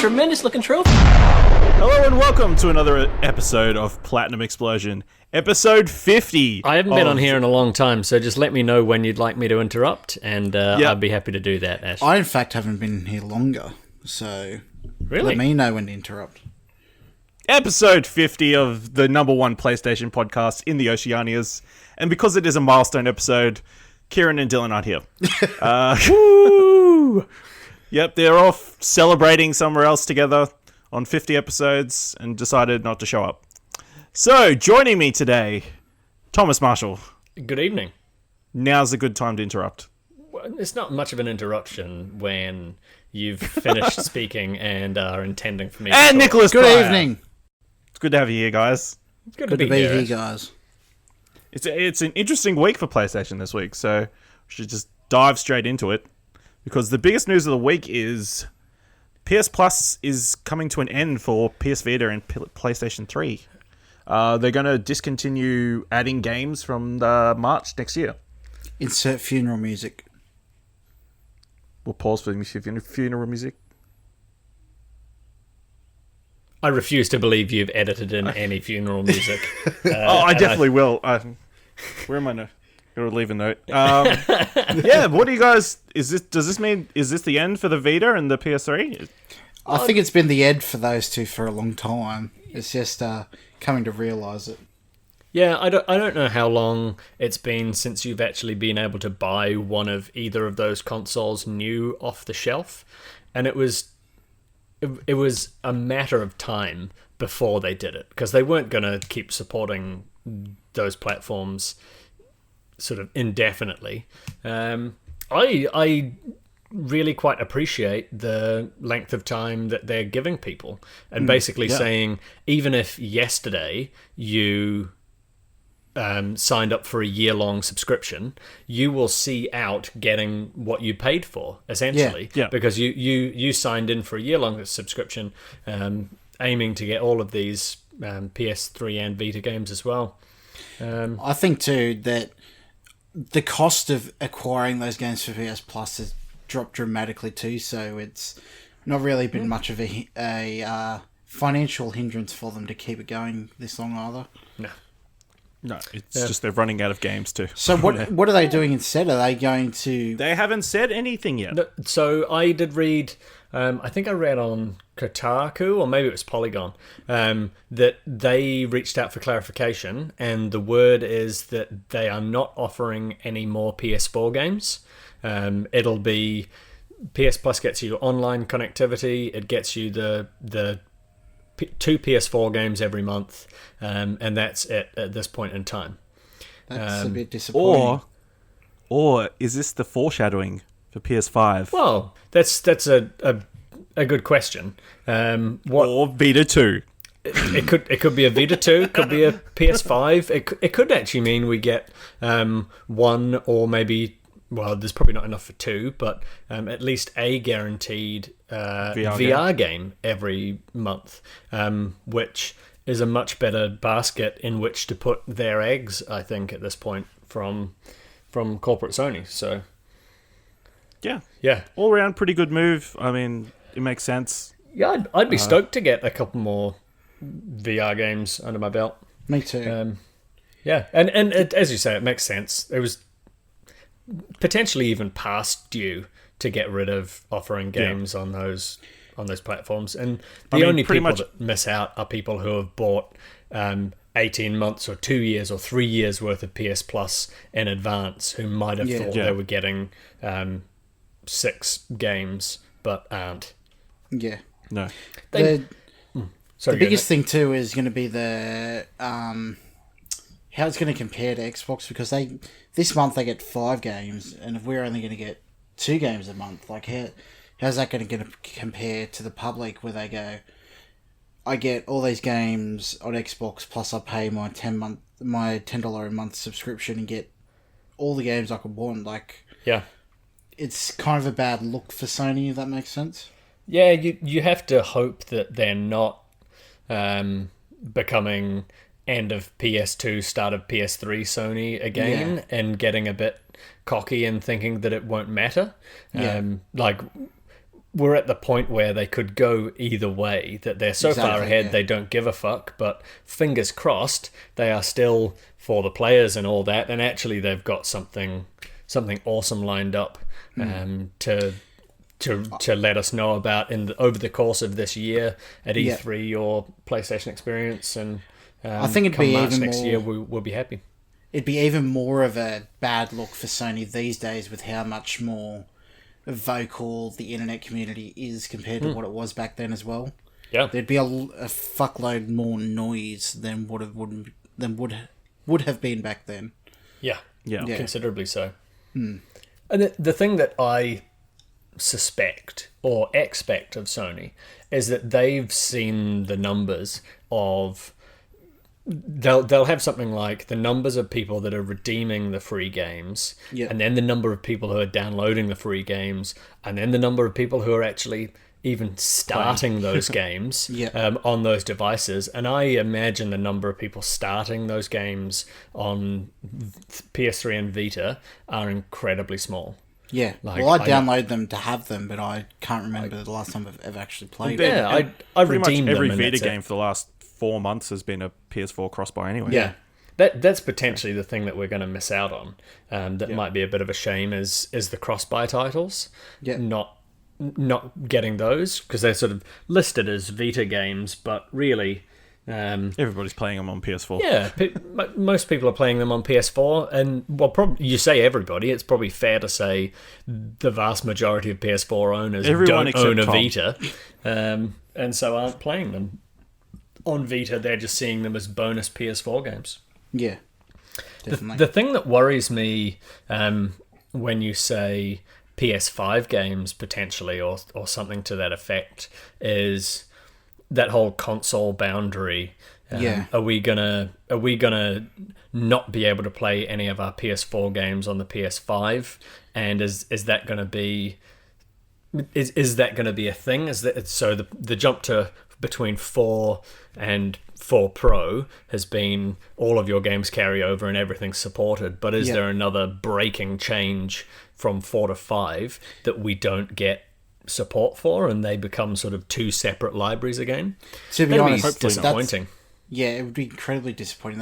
tremendous looking trophy. Hello and welcome to another episode of Platinum Explosion, episode 50. I haven't been on here in a long time, so just let me know when you'd like me to interrupt, and I'd be happy to do that, Ash. I, in fact, haven't been here longer, so Really? let me know when to interrupt. Episode 50 of the number one PlayStation podcast in the Oceanias. And because it is a milestone episode, Ciaran and Dylan aren't here. Woo! Yep, they're off celebrating somewhere else together on 50 episodes and decided not to show up. So, joining me today, Thomas Marshall. Good evening. Now's a good time to interrupt. Well, it's not much of an interruption when you've finished speaking and are intending for me to And talk. Nicholas Good Pryor. evening. It's good to have you here, guys. It's good Good to be here. here, guys. It's an interesting week for PlayStation this week, so we should just dive straight into it. Because the biggest news of the week is PS Plus is coming to an end for PS Vita and PlayStation 3. They're going to discontinue adding games from March next year. Insert funeral music. We'll pause for the funeral music. I refuse to believe you've edited in any funeral music. I definitely will. Where am I now? Gotta leave a note. Yeah, what do you guys... Does this mean... Is this the end for the Vita and the PS3? I think it's been the end for those two for a long time. It's just coming to realise it. Yeah, I don't know how long it's been since you've actually been able to buy one of either of those consoles new off the shelf, and it was a matter of time before they did it, because they weren't going to keep supporting those platforms sort of indefinitely. I really quite appreciate the length of time that they're giving people, and basically saying, even if yesterday you signed up for a year-long subscription, you will see out getting what you paid for, essentially. Yeah. Because you signed in for a year-long subscription, aiming to get all of these PS3 and Vita games as well. I think, too, that the cost of acquiring those games for PS Plus has dropped dramatically, too, so it's not really been much of a financial hindrance for them to keep it going this long either. No, it's just they're running out of games too. So what are they doing instead? Are they going to... They haven't said anything yet. So I did read, I think I read on Kotaku, or maybe it was Polygon, that they reached out for clarification, and the word is that they are not offering any more PS4 games. It'll be... PS Plus gets you online connectivity, it gets you the two PS4 games every month, and that's it at this point in time. That's a bit disappointing. Or is this the foreshadowing for PS5? Well, that's a good question. Or Vita 2? It could be a Vita 2, could be a PS5. It could actually mean we get one, or maybe, well, there's probably not enough for two, but at least a guaranteed VR game every month, which is a much better basket in which to put their eggs, I think, at this point from corporate Sony. So yeah, all around pretty good move. I mean, it makes sense. Yeah, I'd be stoked to get a couple more VR games under my belt. Me too. Yeah, and as you say, it makes sense. It was potentially even past due to get rid of offering games on those platforms, and the only people that miss out are people who have bought 18 months or 2 years or 3 years worth of PS Plus in advance, who might have thought they were getting 6 games but aren't. Yeah. No. The biggest thing too is going to be the how it's going to compare to Xbox, because this month they get 5 games, and if we're only going to get 2 games a month, like how's that going to compare to the public, where they go, I get all these games on Xbox, plus I pay my $10 a month subscription and get all the games I could want. Like, yeah, it's kind of a bad look for Sony, if that makes sense. Yeah, you have to hope that they're not becoming end of PS2, start of PS3 Sony again, and getting a bit cocky and thinking that it won't matter. Like, we're at the point where they could go either way, that they're so far ahead they don't give a fuck, but fingers crossed they are still for the players and all that, and actually they've got something awesome lined up to let us know about over the course of this year at E3 or PlayStation Experience, and I think it'd come be March even next more, year we'll be happy. It'd be even more of a bad look for Sony these days with how much more vocal the internet community is compared to what it was back then as well. Yeah, there'd be a fuckload more noise than would have been back then. Yeah, considerably so. Mm. And the thing that I suspect or expect of Sony is that they've seen the numbers of. They'll have something like the numbers of people that are redeeming the free games, and then the number of people who are downloading the free games, and then the number of people who are actually even starting those games on those devices. And I imagine the number of people starting those games on PS3 and Vita are incredibly small. Yeah, well, I download them to have them, but I can't remember the last time I've ever actually played them. Yeah, I redeemed them. Every Vita game for the last 4 months has been a PS4 cross-buy anyway. Yeah. That's potentially the thing that we're going to miss out on. That might be a bit of a shame is the cross-buy titles. Yeah. Not getting those, because they're sort of listed as Vita games, but really... everybody's playing them on PS4. Yeah, most people are playing them on PS4, and you say everybody, it's probably fair to say the vast majority of PS4 owners don't own a Vita, and so aren't playing them on Vita. They're just seeing them as bonus PS4 games. Yeah, definitely. The thing that worries me when you say PS5 games potentially or something to that effect is that whole console boundary. Are we gonna not be able to play any of our PS4 games on the PS5? And is that gonna be is that gonna be a thing? Is that so the jump to between 4 and 4 Pro has been all of your games carry over and everything's supported, but is there another breaking change from 4 to 5 that we don't get support for, and they become sort of 2 separate libraries again? To be honest, disappointing. It would be incredibly disappointing.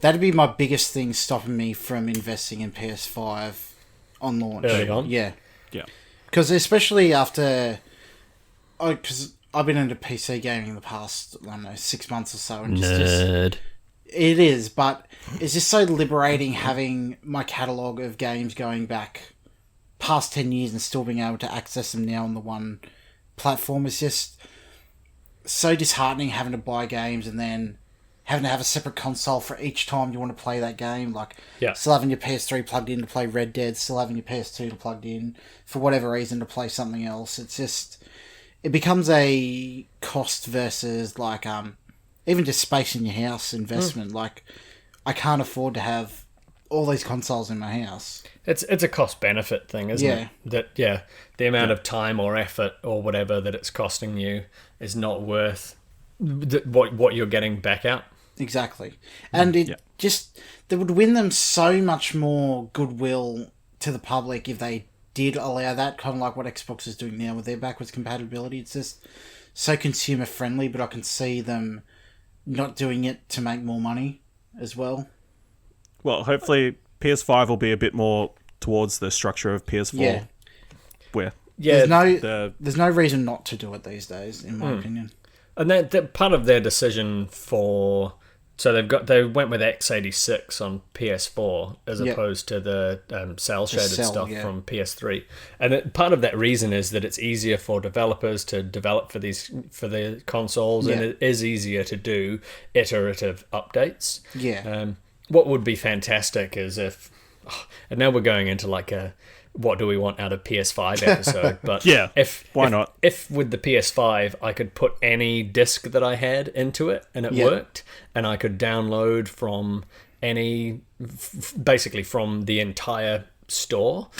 That'd be my biggest thing stopping me from investing in PS5 on launch. Early on? Yeah. Because especially after... Because I've been into PC gaming the past, 6 months or so. And Nerd. It is, but it's just so liberating having my catalogue of games going back past 10 years and still being able to access them now on the one platform. Is just so disheartening having to buy games and then having to have a separate console for each time you want to play that game. Still having your PS3 plugged in to play Red Dead, still having your PS2 plugged in for whatever reason to play something else. It's just... It becomes a cost versus, even just space in your house investment. I can't afford to have all these consoles in my house. It's a cost-benefit thing, isn't it? The amount of time or effort or whatever that it's costing you is not worth what you're getting back out. Exactly. And they would win them so much more goodwill to the public if they did allow that, kind of like what Xbox is doing now with their backwards compatibility. It's just so consumer friendly, but I can see them not doing it to make more money as well. Well, hopefully PS5 will be a bit more towards the structure of PS4. There's no reason not to do it these days, in my opinion. And that part of their decision for... So they went with x86 on PS4 as opposed to the cell shaded stuff from PS3, and part of that reason is that it's easier for developers to develop for the consoles, and it is easier to do iterative updates. What would be fantastic is if, and now we're going into a what do we want out of PS5 episode, but why not? If with the PS5 I could put any disc that I had into it and it worked, and I could download from basically from the entire store,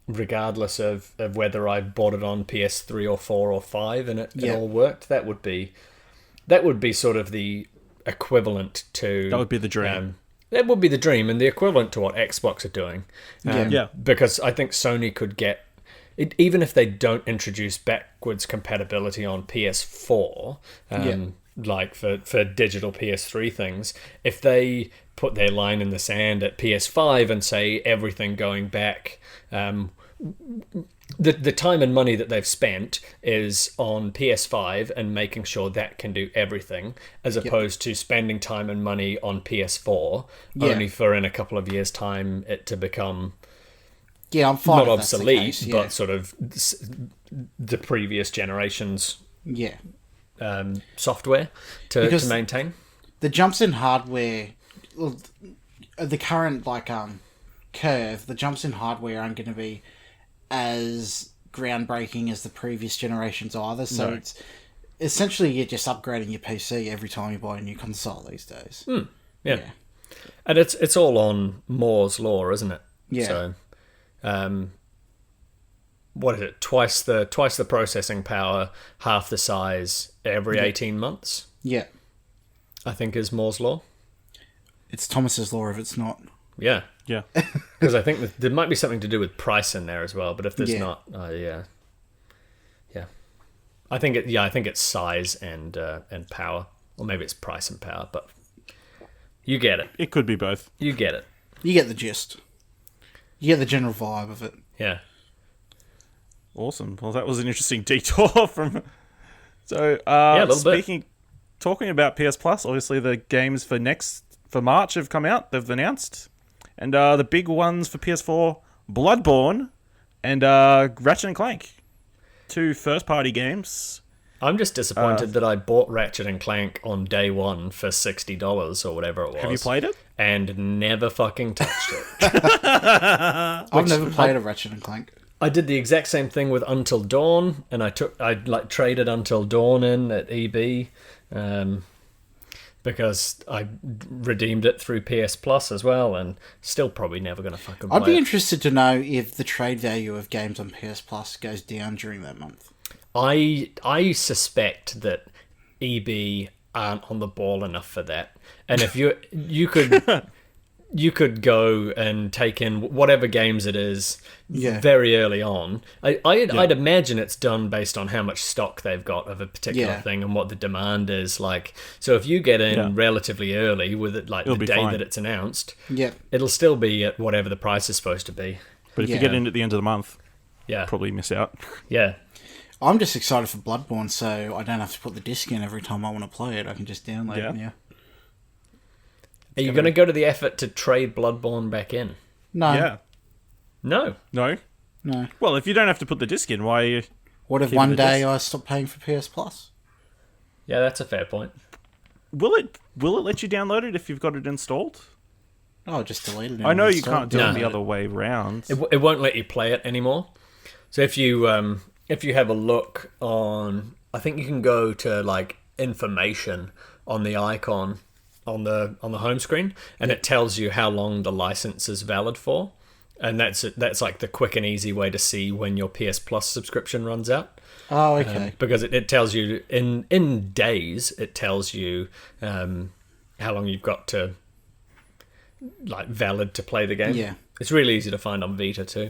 regardless of whether I bought it on PS3 or 4 or 5, and it all worked, that would be sort of the equivalent to... That would be the dream. That would be the dream, and the equivalent to what Xbox are doing. Because I think Sony could get even if they don't introduce backwards compatibility on PS4, like for digital PS3 things, if they put their line in the sand at PS5 and say everything going back, the time and money that they've spent is on PS5 and making sure that can do everything, as opposed to spending time and money on PS4 only for in a couple of years' time it to become I'm fine not if that's the obsolete, case, but sort of the previous generation's software to maintain. The jumps in hardware, the current curve, the jumps in hardware aren't going to be as groundbreaking as the previous generations either. So it's essentially you're just upgrading your PC every time you buy a new console these days. Yeah. And it's all on Moore's law, isn't it? Yeah. So, what is it? Twice the processing power, half the size every 18 months. Yeah. I think is Moore's law. It's Thomas's law if it's not. Yeah. Yeah. Because I think there might be something to do with price in there as well, but if there's not, yeah. I think it's size and power, or maybe it's price and power, but you get it. It could be both. You get it. You get the gist. You get the general vibe of it. Yeah. Awesome. Well, that was an interesting detour from. So, a little bit. Talking about PS Plus, obviously the games for March have come out. They've announced. And the big ones for PS4, Bloodborne and Ratchet and Clank. 2 first-party games. I'm just disappointed that I bought Ratchet and Clank on day one for $60 or whatever it was. Have you played it? And never fucking touched it. I've never played a Ratchet and Clank. I did the exact same thing with Until Dawn, and I traded Until Dawn in at EB. Because I redeemed it through PS Plus as well, and still probably never going to fucking play I'd be interested to know if the trade value of games on PS Plus goes down during that month. I suspect that EB aren't on the ball enough for that, and if you could go and take in whatever games it is very early on. I'd imagine it's done based on how much stock they've got of a particular thing and what the demand is like. So if you get in relatively early with it, like the day that it's announced, it'll still be at whatever the price is supposed to be. But if you get in at the end of the month, probably miss out. Yeah. I'm just excited for Bloodborne, so I don't have to put the disc in every time I want to play it. I can just download it now. Are you going to go to the effort to trade Bloodborne back in? No. Yeah. No. No. Well, if you don't have to put the disc in, why are you... What if one day I stop paying for PS Plus? Yeah, that's a fair point. Will it let you download it if you've got it installed? Oh, just delete it. I know you can't do it the other way round. It won't let you play it anymore. So if you have a look on... I think you can go to, like, information on the icon on the home screen, and it tells you how long the license is valid for, and that's like the quick and easy way to see when your PS Plus subscription runs out. Oh, okay. Because it tells you in days. It tells you how long you've got to valid to play the game. Yeah, it's really easy to find on Vita too.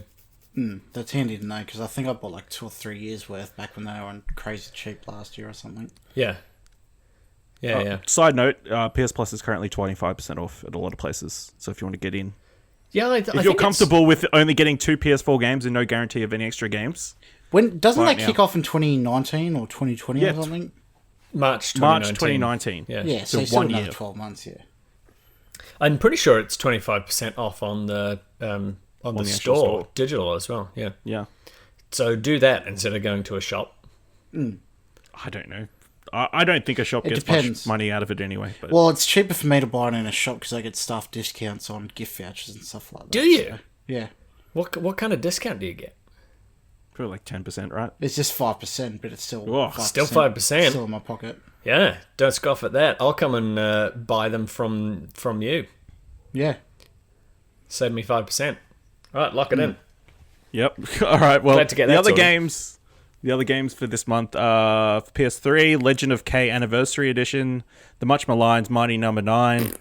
That's handy to know because I think I bought like 2 or 3 years worth back when they were on crazy cheap last year or something. Yeah. Yeah. Side note, PS Plus is currently 25% off at a lot of places. So if you want to get in. Yeah, if you're comfortable with only getting 2 PS4 games and no guarantee of any extra games. When doesn't that kick off in 2019 or 2020 or something? March 2019. Yeah, so 1 year. 12 months, I'm pretty sure it's 25% off on the store, digital as well. Yeah. Yeah. So do that instead of going to a shop. I don't know. I don't think a shop gets much money out of it anyway. But. Well, it's cheaper for me to buy it in a shop because I get staff discounts on gift vouchers and stuff like that. Do you? So, yeah. What kind of discount do you get? Probably like 10%, right? It's just 5%, but it's still 5%. Still 5%. Still in my pocket. Yeah, don't scoff at that. I'll come and buy them from you. Yeah. Save me 5%. All right, lock it in. Yep. All right. Well, Glad to get that sorted. The other games for this month, for PS3, Legend of K Anniversary Edition, the much maligned Mighty Number 9,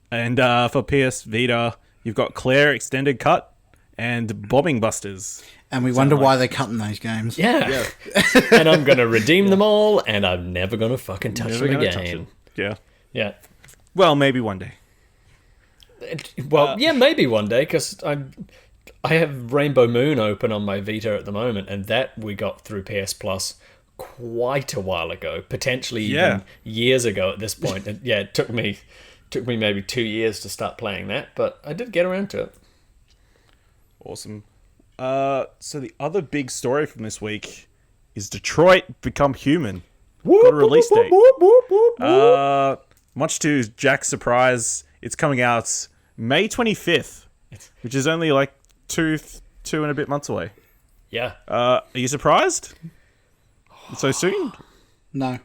and for PS Vita, you've got Claire Extended Cut and Bombing Busters. And we wonder why they're cutting those games. Yeah. And I'm going to redeem them all, and I'm never going to fucking touch them again. Yeah. Yeah. Well, maybe one day. Well, yeah, maybe one day, because I have Rainbow Moon open on my Vita at the moment, and that we got through PS Plus quite a while ago, potentially even years ago at this point. And yeah, it took me maybe 2 years to start playing that, but I did get around to it. Awesome. So the other big story from this week is Detroit Become Human. Got a release date. Much to Jack's surprise, it's coming out May 25th, which is only like two and a bit months away. Yeah. Are you surprised? So soon? No.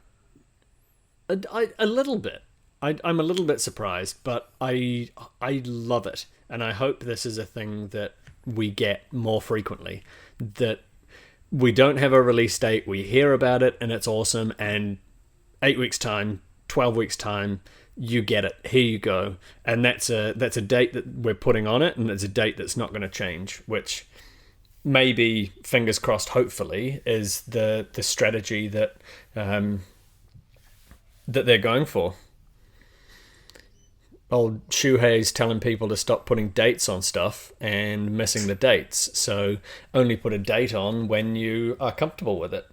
A little bit. I'm a little bit surprised, but I love it, and I hope this is a thing that we get more frequently. That we don't have a release date, we hear about it, and it's awesome, and 8 weeks' time, 12 weeks' time, you get it. Here you go. And that's a date that we're putting on it, and it's a date that's not going to change, which maybe, fingers crossed, hopefully, is the strategy that that they're going for. Old Shuhei's telling people to stop putting dates on stuff and missing the dates. So only put a date on when you are comfortable with it.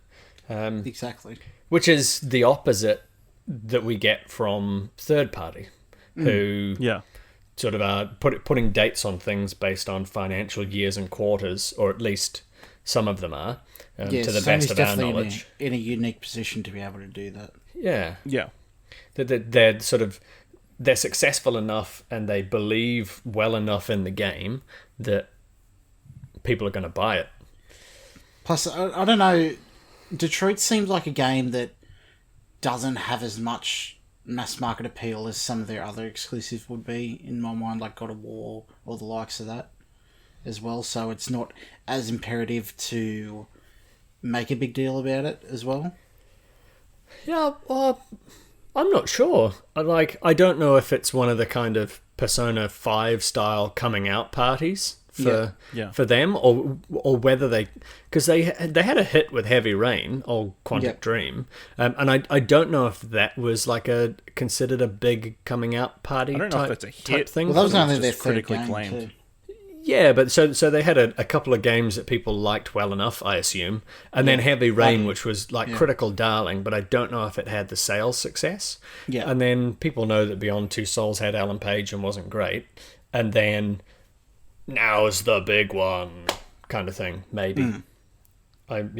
Exactly. Which is the opposite that we get from third party, who sort of are putting dates on things based on financial years and quarters, or at least some of them are, to the best of our knowledge. In a unique position to be able to do that. Yeah. Yeah. They're sort of... They're successful enough and they believe well enough in the game that people are going to buy it. Plus, I don't know, Detroit seems like a game that doesn't have as much mass market appeal as some of their other exclusives would be, in my mind, like God of War or the likes of that as well. So it's not as imperative to make a big deal about it as well. Yeah, well... I'm not sure. I don't know if it's one of the kind of Persona 5 style coming out parties for them, or whether because they had a hit with Heavy Rain or Quantic Dream, and I don't know if that was like considered a big coming out party. I don't know if it's a hit thing. Well, that was only their critically third game acclaimed. too. Yeah, but so they had a couple of games that people liked well enough, I assume, and then Heavy Rain, which was like critical darling, but I don't know if it had the sales success. Yeah, and then people know that Beyond Two Souls had Alan Page and wasn't great, and then now's the big one kind of thing. Maybe, I'd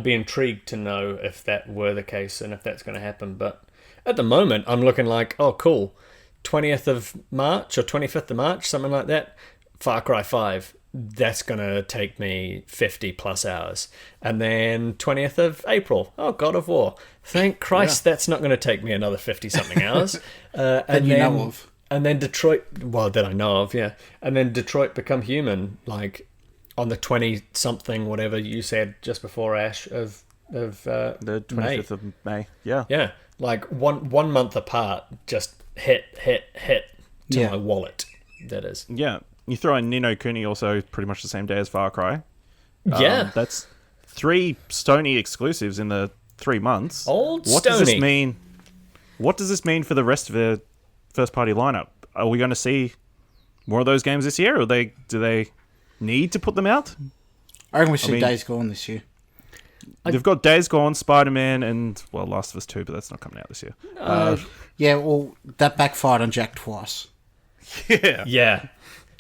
be intrigued to know if that were the case and if that's going to happen. But at the moment, I'm looking like, oh, cool. 20th of March or 25th of March, something like that, Far Cry 5. That's going to take me 50 plus hours. And then 20th of April, oh, God of War. Thank Christ that's not going to take me another 50-something hours. And you know of. And then Detroit, well, that I know of, yeah. And then Detroit Become Human, like on the 20-something, whatever you said just before Ash, of the 25th of May. Yeah. Yeah, like one month apart, just hit to my wallet, that is. Yeah. You throw in Ni no Kuni also pretty much the same day as Far Cry. Yeah. That's 3 Sony exclusives in the 3 months. Old What Stoney. does this mean? What does this mean for the rest of the first party lineup? Are we going to see more of those games this year, or do they need to put them out? I reckon we see Days Gone this year. They've got Days Gone, Spider-Man, and, well, Last of Us 2, but that's not coming out this year. Yeah, well, that backfired on Jack twice. Yeah,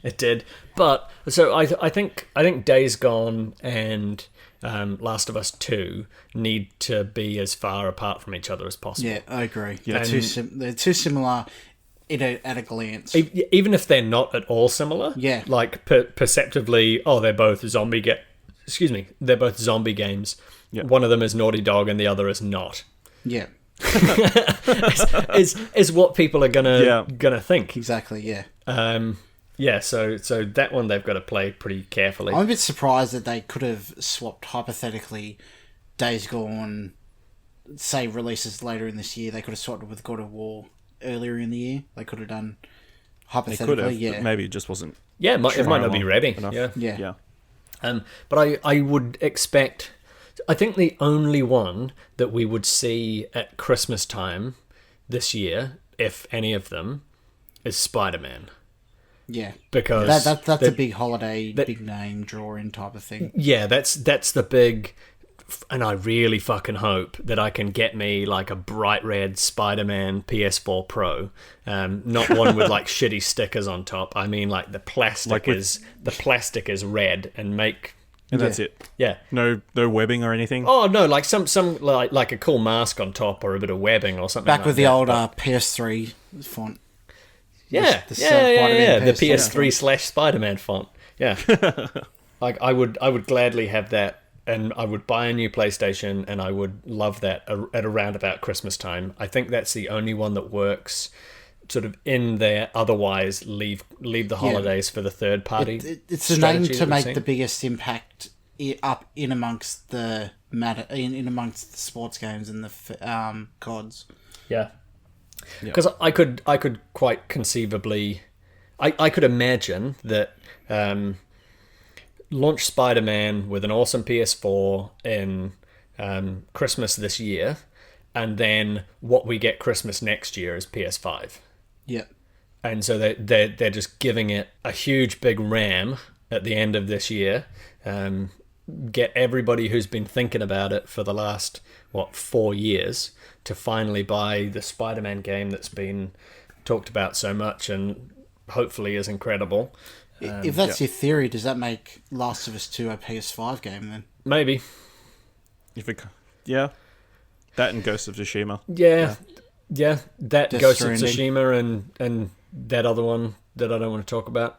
it did. But so I think Days Gone and Last of Us 2 need to be as far apart from each other as possible. Yeah, I agree. Yeah, they're too similar at a glance. Even if they're not at all similar. Yeah, like perceptively, they're both zombie they're both zombie games. Yeah. One of them is Naughty Dog and the other is not. Yeah. is what people are gonna think. Exactly, yeah. So that one they've got to play pretty carefully. I'm a bit surprised that they could have swapped, hypothetically, Days Gone, say releases later in this year, they could have swapped it with God of War earlier in the year. They could have done They Hypothetically, could have, yeah. but maybe it just wasn't. Yeah, it might not be long ready. enough. Yeah. But I would expect. I think the only one that we would see at Christmas time this year, if any of them, is Spider-Man. Yeah. Because that's a big holiday, big name, draw-in type of thing. Yeah, that's the big. And I really fucking hope that I can get me like a bright red Spider-Man PS4 Pro, not one with like shitty stickers on top. I mean, like the plastic is red and make. And that's it. Yeah. No webbing or anything. Oh no, like some like a cool mask on top or a bit of webbing or something. Back like with the that, old but- PS3 font. Yeah, the yeah. The PS3 PS3 / Spider-Man font. Yeah. Like I would gladly have that, and I would buy a new PlayStation, and I would love that at around about Christmas time. I think that's the only one that works sort of in there. Otherwise, leave the holidays for the third party. It's the name strategy to that we've make seen. the biggest impact up in amongst the in amongst the sports games and the CODs. Yeah. Because I could quite conceivably, I could imagine that launch Spider-Man with an awesome PS4 in Christmas this year, and then what we get Christmas next year is PS5. Yeah. And so they're just giving it a huge big RAM at the end of this year. Get everybody who's been thinking about it for the last 4 years to finally buy the Spider-Man game that's been talked about so much and hopefully is incredible. If that's your theory, does that make Last of Us 2 a PS5 game then? Maybe. Yeah. That and Ghost of Tsushima. Yeah. That Death Ghost of Stranding. Tsushima and that other one that I don't want to talk about.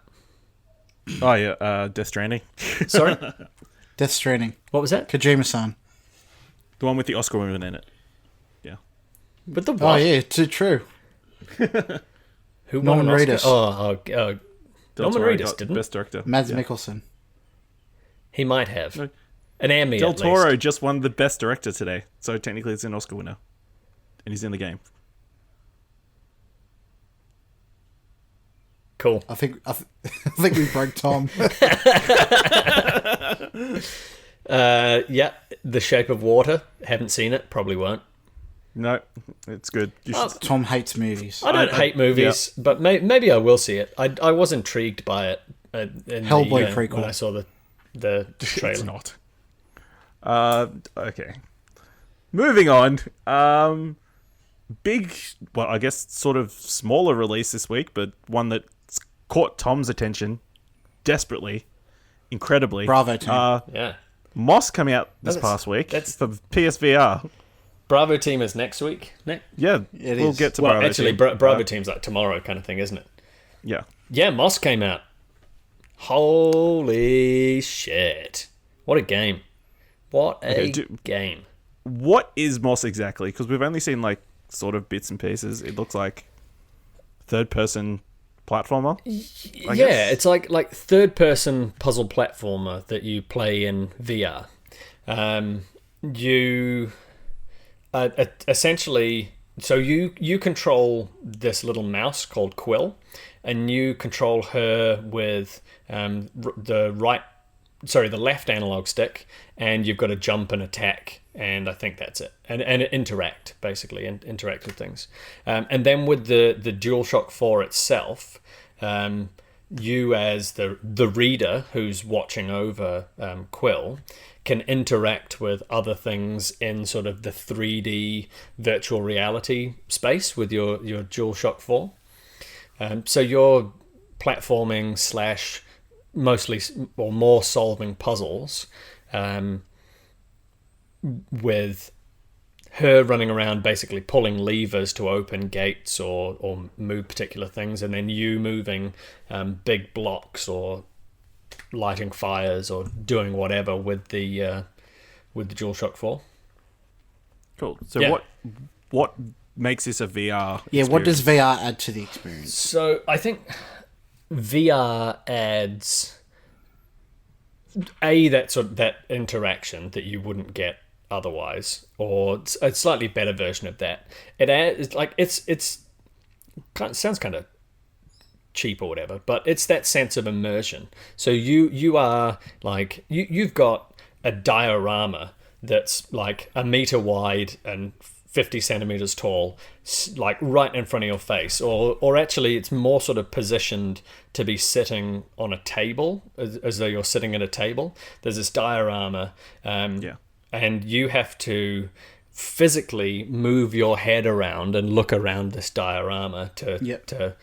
Oh yeah, Death Stranding. Sorry? Death Stranding. What was that? Kojima-san. The one with the Oscar woman in it. Yeah. With the what? Oh yeah, too true. Who won Norman an Oscar? Reedus. Oh, Del Norman Toro Reedus got didn't. Best Director. Mads Yeah. Mikkelsen. He might have. No. An Emmy, Del at Toro least. just won the Best Director today, so technically it's an Oscar winner, and he's in the game. Cool. I think we broke Tom. Yeah, The Shape of Water. Haven't seen it. Probably won't. No, it's good. You should. Tom hates movies. I don't hate movies, but maybe I will see it. I was intrigued by it in Hellboy prequel. when I saw the trailer. It's not. Okay. Moving on. Big, well, I guess sort of smaller release this week, but one that's caught Tom's attention desperately, incredibly. Bravo team. Yeah. Moss coming out this That's- past week that's- for PSVR. Bravo Team is next week. Yeah, It we'll is. get to Well, Bravo actually, Team. Bravo Team's like tomorrow kind of thing, isn't it? Yeah. Yeah, Moss came out. Holy shit. What a game. What a game. What is Moss exactly? Because we've only seen like sort of bits and pieces. It looks like third-person platformer. I Yeah, guess. it's like third-person puzzle platformer that you play in VR. You essentially, so you control this little mouse called Quill, and you control her with the left analog stick, and you've got to jump and attack, and I think that's it, and interact basically, and interact with things, and then with the DualShock 4 itself. You as the reader who's watching over Quill can interact with other things in sort of the 3D virtual reality space with your DualShock 4. So you're platforming / mostly or more solving puzzles with her running around basically pulling levers to open gates or move particular things, and then you moving big blocks or lighting fires or doing whatever with the DualShock 4. Cool. So Yeah. what makes this a VR? Yeah, what does experience? VR add to the experience? So I think VR adds that interaction that you wouldn't get otherwise, or a slightly better version of that. It adds, like, it's sounds kind of cheap or whatever, but it's that sense of immersion. So you are like you've got a diorama that's like a meter wide and 50 centimeters tall, like right in front of your face, or actually it's more sort of positioned to be sitting on a table, as though you're sitting at a table. There's this diorama, and you have to physically move your head around and look around this diorama to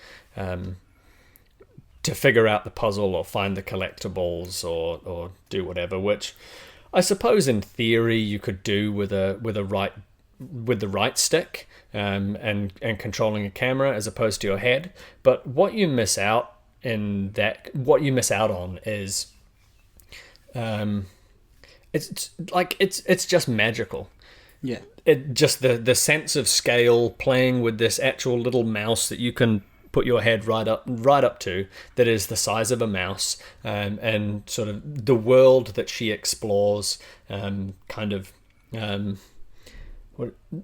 figure out the puzzle or find the collectibles or do whatever, which I suppose in theory you could do with the right stick, and controlling a camera as opposed to your head. But what you miss out on is it's just magical. Yeah. It just the sense of scale, playing with this actual little mouse that you can put your head right up to, that is the size of a mouse, and sort of the world that she explores, kind of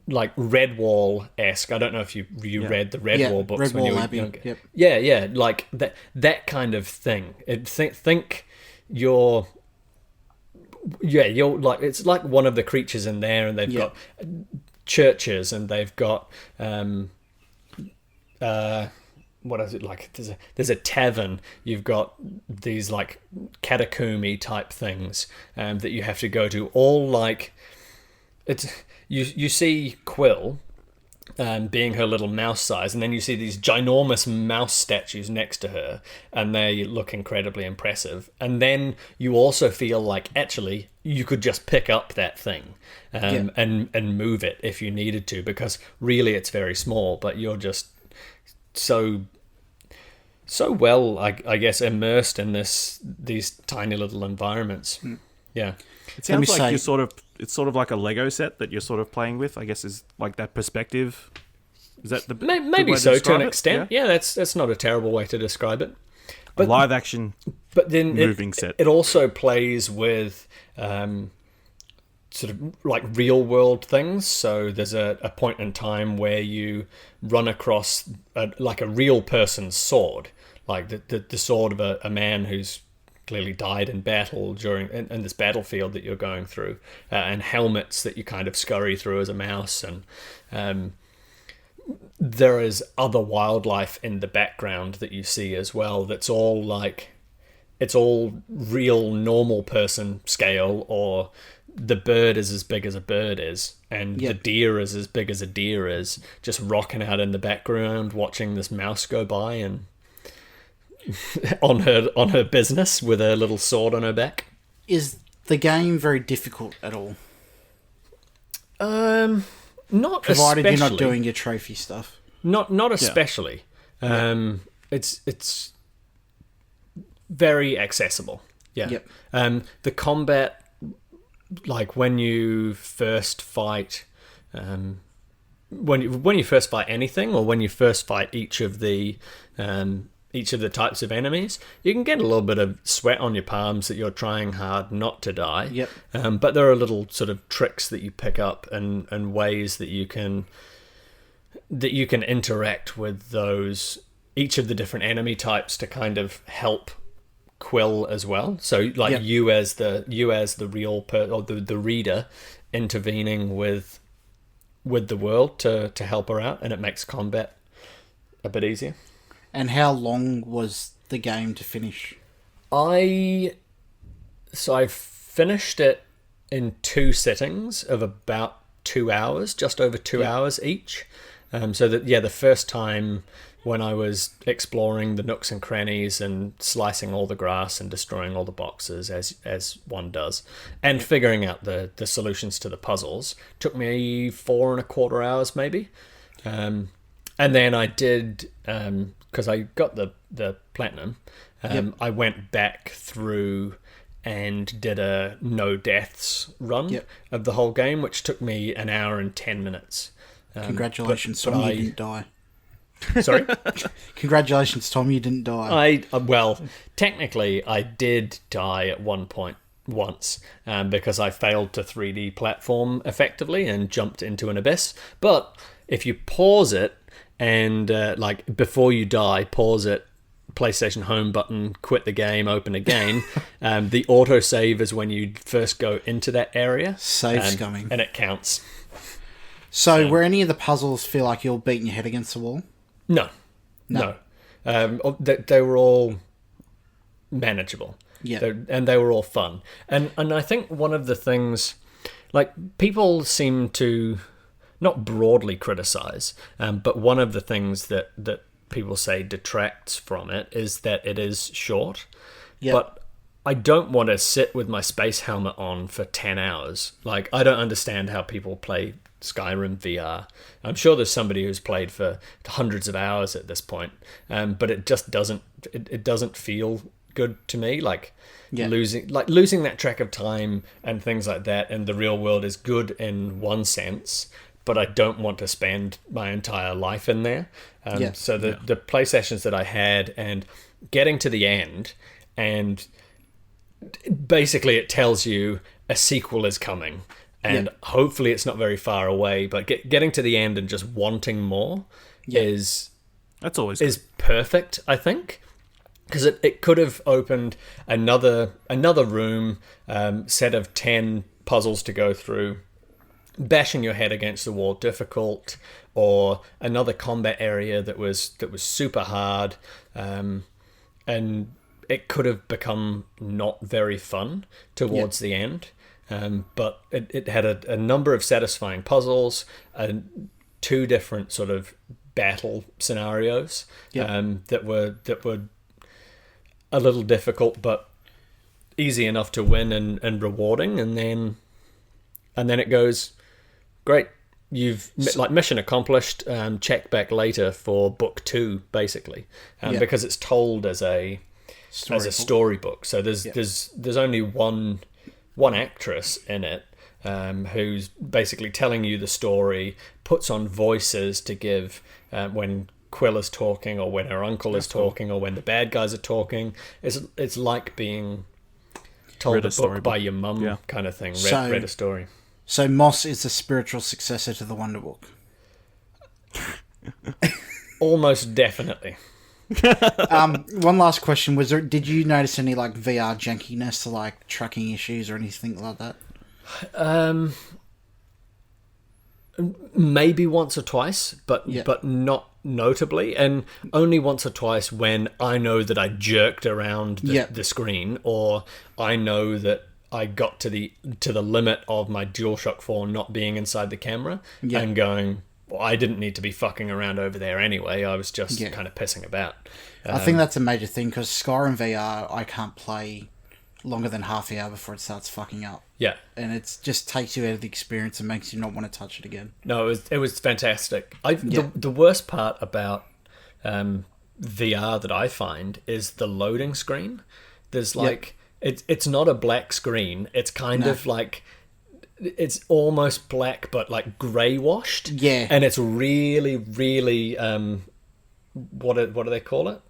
like Redwall-esque. I don't know if you read the Redwall books when you were younger. Yep. Yeah, like that kind of thing. Think you're like, it's like one of the creatures in there, and they've got churches, and they've got what is it, like there's a tavern. You've got these like catacomby type things that you have to go to, all like it's you see Quill being her little mouse size, and then you see these ginormous mouse statues next to her, and they look incredibly impressive. And then you also feel like actually you could just pick up that thing and move it if you needed to, because really it's very small, but you're just so well, I guess, immersed in these tiny little environments. Yeah. It sounds like it's sort of like a Lego set that you're sort of playing with, I guess, is like that perspective. Is that the maybe way so, to an it? extent? Yeah, that's not a terrible way to describe it. But a live action, but then moving set. It also plays with sort of like real world things. So there's a point in time where you run across like a real person's sword, like the sword of a man who's clearly died in battle during in this battlefield that you're going through, and helmets that you kind of scurry through as a mouse, and there is other wildlife in the background that you see as well. That's all like, it's all real normal person scale, or the bird is as big as a bird is, and the deer is as big as a deer is, just rocking out in the background, watching this mouse go by and on her business with a little sword on her back. Is the game very difficult at all? Not provided especially. You're not doing your trophy stuff. Not especially. It's very accessible. Yeah. Yep. The combat, like when you first fight, when you first fight anything, or when you first fight each of the types of enemies, you can get a little bit of sweat on your palms that you're trying hard not to die. Yep. But there are little sort of tricks that you pick up, and ways that you can interact with each of the different enemy types to kind of help Quill as well. So like you as the real or the reader intervening with the world to help her out, and it makes combat a bit easier. And how long was the game to finish? I finished it in 2 sittings of about 2 hours, just over 2 hours each. So that the first time when I was exploring the nooks and crannies and slicing all the grass and destroying all the boxes as one does, and figuring out the solutions to the puzzles, took me 4.25 hours maybe. And then I did, because I got the platinum, I went back through and did a no deaths run of the whole game, which took me 1 hour and 10 minutes. Congratulations, Tom, you didn't die. Sorry? Congratulations, Tom, you didn't die. Well, technically I did die at one point once, because I failed to 3D platform effectively and jumped into an abyss. But if you pause it, and like before you die, pause it PlayStation Home button, quit the game, open again. The autosave is when you first go into that area. Save's coming. And it counts. So, were any of the puzzles feel like you're beating your head against the wall? No. They were all manageable. Yeah. And they were all fun. And I think one of the things, like, people seem to not broadly criticize, but one of the things that people say detracts from it is that it is short. Yep. But I don't want to sit with my space helmet on for 10 hours. Like, I don't understand how people play Skyrim VR. I'm sure there's somebody who's played for hundreds of hours at this point, but it just doesn't feel good to me. Like, losing that track of time and things like that in the real world is good in one sense, but I don't want to spend my entire life in there. So the play sessions that I had, and getting to the end, and basically it tells you a sequel is coming, and hopefully it's not very far away, but getting to the end and just wanting more is perfect, I think. Because it could have opened another room, set of 10 puzzles to go through, bashing your head against the wall difficult, or another combat area that was super hard, and it could have become not very fun towards the end. But it had a number of satisfying puzzles, and 2 different sort of battle scenarios that were a little difficult but easy enough to win and rewarding, and then it goes, great, you've mission accomplished, check back later for book 2, basically, because it's told as a storybook. So there's only one actress in it, who's basically telling you the story, puts on voices to give when Quill is talking, or when her uncle is talking, or when the bad guys are talking. It's like being told a book by your mum, kind of thing. Read a story. So Moss is the spiritual successor to the Wonder Book. Almost definitely. One last question: did you notice any like VR jankiness, or like tracking issues or anything like that? Maybe once or twice, but not notably, and only once or twice when I know that I jerked around the screen, or I know that I got to the limit of my DualShock 4 not being inside the camera, and going, well, I didn't need to be fucking around over there anyway. I was just kind of pissing about. I think that's a major thing, because Skyrim VR I can't play longer than half an hour before it starts fucking up. Yeah. And it just takes you out of the experience and makes you not want to touch it again. No, it was fantastic. The worst part about VR that I find is the loading screen. There's it's not a black screen. It's kind of like, it's almost black but like grey washed. Yeah. And it's really, really what do they call it?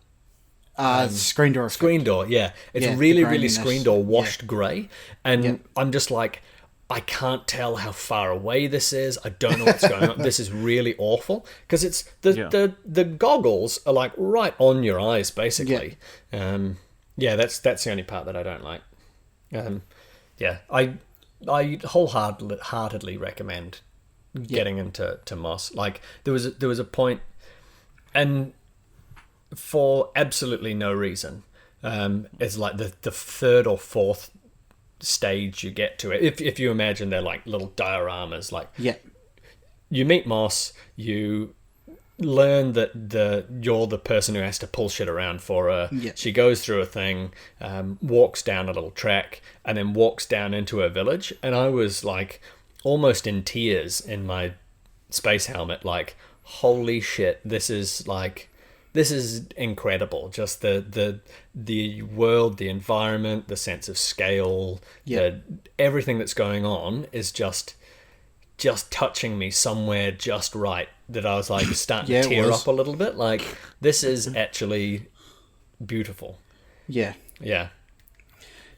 Screen door effect. Screen door, yeah. It's really screen door washed grey. And I'm just like, I can't tell how far away this is. I don't know what's going on. This is really awful. Because it's the goggles are like right on your eyes, basically. That's the only part that I don't like. I wholeheartedly recommend getting into Moss. Like, there was a point, and for absolutely no reason, it's like the 3rd or 4th stage you get to it. If you imagine they're like little dioramas, like you meet Moss, you learn that you're the person who has to pull shit around for her. She goes through a thing, walks down a little track, and then walks down into a village, and I was like almost in tears in my space helmet, like, holy shit, this is incredible. Just the world, the environment, the sense of scale, everything that's going on is just touching me somewhere just right, that I was like starting to tear up a little bit. Like, this is actually beautiful. Yeah.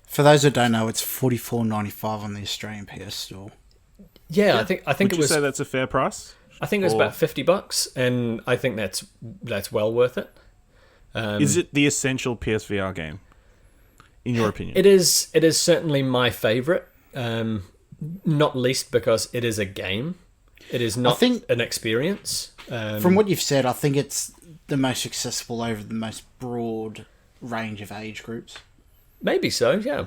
For those who don't know, it's $44.95 on the Australian PS Store. Yeah, I think Would it was. You say that's a fair price? I think it was about $50, and I think that's well worth it. Is it the essential PSVR game, in your opinion? It is certainly my favourite, not least because it is a game. It is not an experience. From what you've said, I think it's the most accessible over the most broad range of age groups. Maybe so, yeah.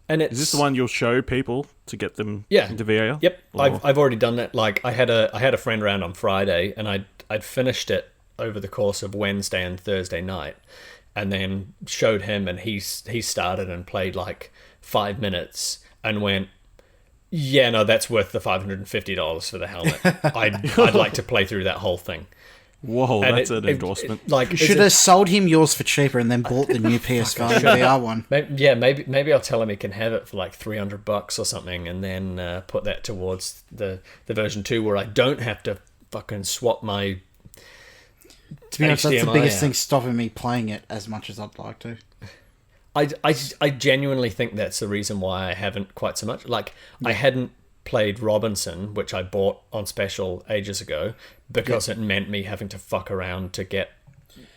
And is this the one you'll show people to get them into VR? Yep, I've already done that. Like I had a friend around on Friday, and I'd finished it over the course of Wednesday and Thursday night, and then showed him, and he started and played like 5 minutes and went, yeah, no, that's worth the $550 for the helmet. I'd like to play through that whole thing. Whoa, and that's an endorsement. You should have sold him yours for cheaper and then bought the new PS5 VR one. Maybe I'll tell him he can have it for like $300 or something, and then put that towards the version 2 where I don't have to fucking swap my. To be honest, that's the biggest thing stopping me playing it as much as I'd like to. I genuinely think that's the reason why I haven't quite so much. Like, I hadn't played Robinson, which I bought on special ages ago, because it meant me having to fuck around to get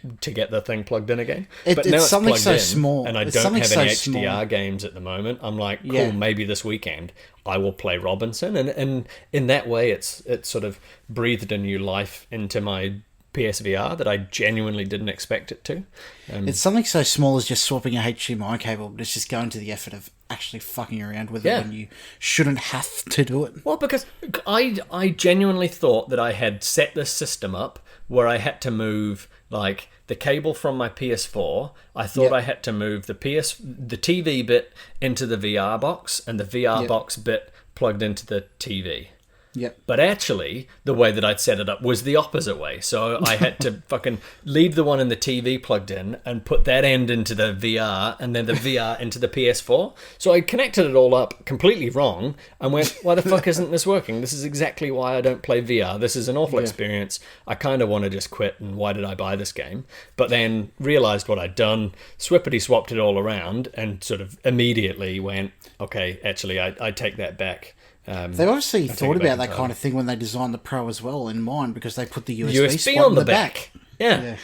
the thing plugged in again. But now it's something so small, and I don't have any HDR games at the moment. I'm like, cool, maybe this weekend I will play Robinson, and in that way, it's sort of breathed a new life into my PSVR that I genuinely didn't expect it to. It's something so small as just swapping a HDMI cable, but it's just going to the effort of actually fucking around with it when you shouldn't have to do it. Well, because I genuinely thought that I had set this system up where I had to move like the cable from my PS4. I thought I had to move the TV bit into the VR box and the VR box bit plugged into the TV. Yep. But actually, the way that I'd set it up was the opposite way. So I had to fucking leave the one in the TV plugged in and put that end into the VR and then the VR into the PS4. So I connected it all up completely wrong and went, why the fuck isn't this working? This is exactly why I don't play VR. This is an awful experience. I kind of want to just quit, and why did I buy this game? But then realised what I'd done, swapped it all around, and sort of immediately went, okay, actually, I take that back. They obviously thought about that kind of thing when they designed the Pro as well in mind, because they put the USB spot on the back. Yeah.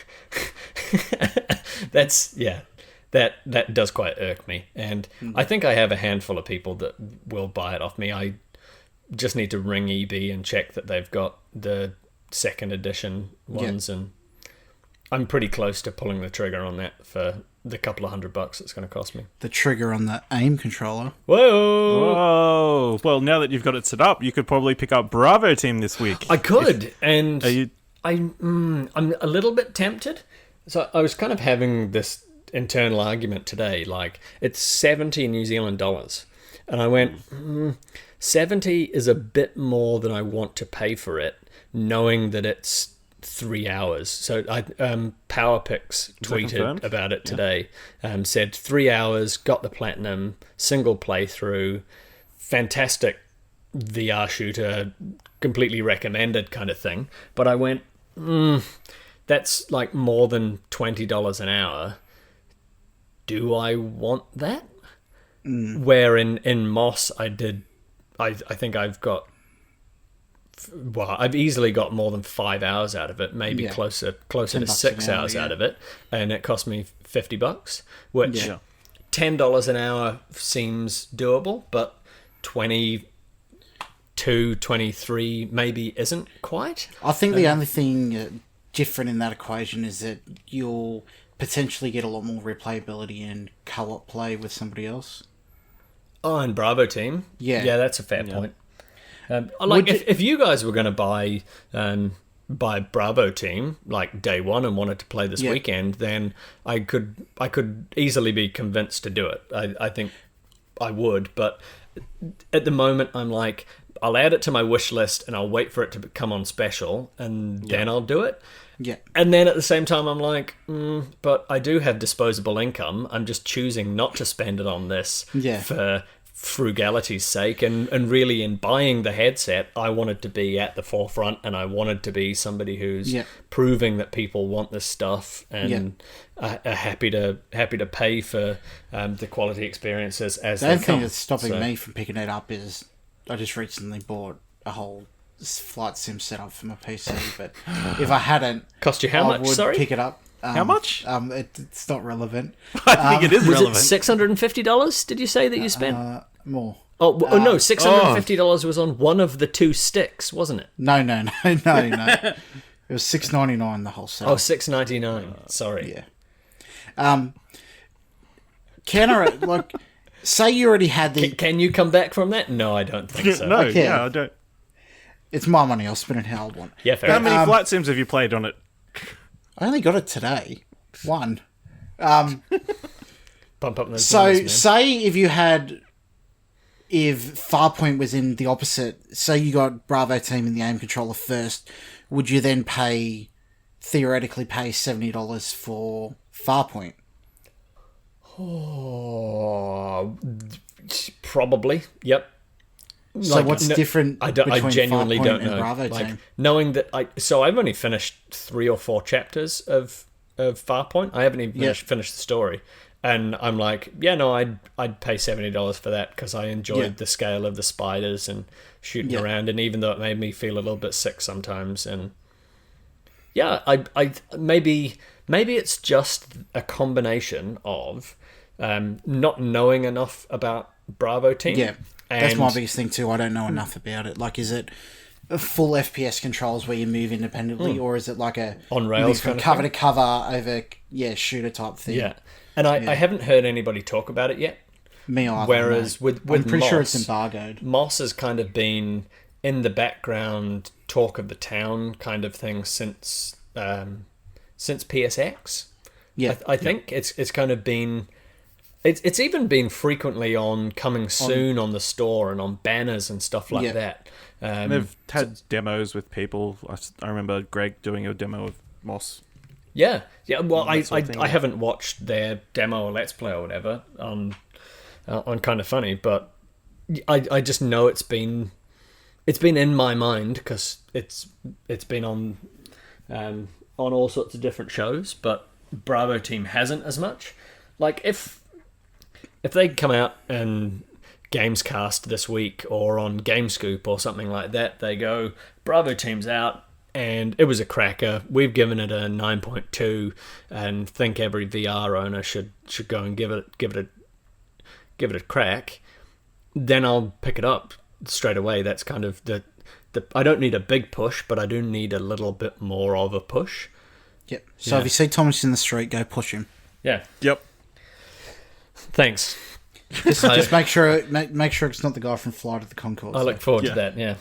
That does quite irk me, and I think I have a handful of people that will buy it off me. I just need to ring EB and check that they've got the second edition ones, and I'm pretty close to pulling the trigger on that for the couple of $100 it's going to cost me. The trigger on the aim controller. Whoa! Well, now that you've got it set up, you could probably pick up Bravo Team this week. I could, I'm a little bit tempted. So I was kind of having this internal argument today, like it's 70 New Zealand dollars, and I went, 70 is a bit more than I want to pay for it, knowing that it's 3 hours. So PowerPix tweeted about it today. Said 3 hours, got the platinum, single playthrough, fantastic VR shooter, completely recommended kind of thing. But I went, that's like more than $20 an hour. Do I want that? Where in Moss I think I've got, well, I've easily got more than 5 hours out of it, maybe closer to 6 hours out of it, and it cost me $50, which $10 an hour seems doable, but 22, 23 maybe isn't quite. I think the only thing different in that equation is that you'll potentially get a lot more replayability and co-op play with somebody else. Oh, and Bravo Team. Yeah, that's a fair point. If you guys were going to buy Bravo Team like day one and wanted to play this weekend, then I could easily be convinced to do it. I think I would, but at the moment I'm like, I'll add it to my wish list and I'll wait for it to come on special, and then I'll do it. Yeah. And then at the same time I'm like, but I do have disposable income. I'm just choosing not to spend it on this for frugality's sake, and really in buying the headset I wanted to be at the forefront, and I wanted to be somebody who's proving that people want this stuff and are happy to pay for the quality experiences as the only thing that's stopping me from picking it up is I just recently bought a whole flight sim setup for my PC, but if I hadn't, cost you how much? I would pick it up. How much? It's not relevant. I think it is Was relevant. it $650? Did you say that you spent? More. No, $650 was on one of the 2 sticks, wasn't it? No. It was $6.99 the whole set. Oh, $6.99. Sorry. Yeah. Say you already had the. Can you come back from that? No, I don't think so. No, Okay. yeah, I don't. It's my money. I'll spend it how I want. Yeah, fair How enough. many flight sims have you played on it? I only got it today. One. Bump up those So numbers, man. say if Farpoint was in the opposite, say you got Bravo team in the aim controller first, would you then theoretically pay $70 for Farpoint? Oh, probably. Yep. So what's different I between genuinely Farpoint don't and know. Bravo Like, team? knowing that I've only finished 3 or 4 chapters of Farpoint. I haven't even finished the story. And I'm like, yeah, no, I'd pay $70 for that because I enjoyed the scale of the spiders and shooting around, and even though it made me feel a little bit sick sometimes, and yeah, I maybe it's just a combination of not knowing enough about Bravo Team. Yeah, that's and my biggest thing too. I don't know enough about it. Like, is it a full FPS controls where you move independently, or is it like a On rails move from kind of cover thing? to cover over shooter type thing? Yeah, and I haven't heard anybody talk about it yet. Me either. Whereas no. with I'm pretty sure Moss, it's embargoed. Moss has kind of been in the background talk of the town kind of thing since PSX. Yeah, I think it's kind of been. It's even been frequently on coming soon on the store and on banners and stuff like that. And they've had demos with people. I remember Greg doing a demo of Moss. Yeah. Well, That sort of thing, I haven't watched their demo or let's play or whatever on Kind of Funny, but I just know it's been in my mind because it's been on all sorts of different shows, but Bravo Team hasn't as much. Like if they come out and Gamescast this week or on GameScoop or something like that, they go, Bravo Team's out and it was a cracker. We've given it a 9.2 and think every VR owner should go and give it a crack. Then I'll pick it up straight away. That's kind of the I don't need a big push, but I do need a little bit more of a push. Yep. So if you see Thomas in the street, go push him. Yeah. Yep. Thanks. Just make sure it's not the guy from Flight of the Conchords. I look forward to that. Yeah.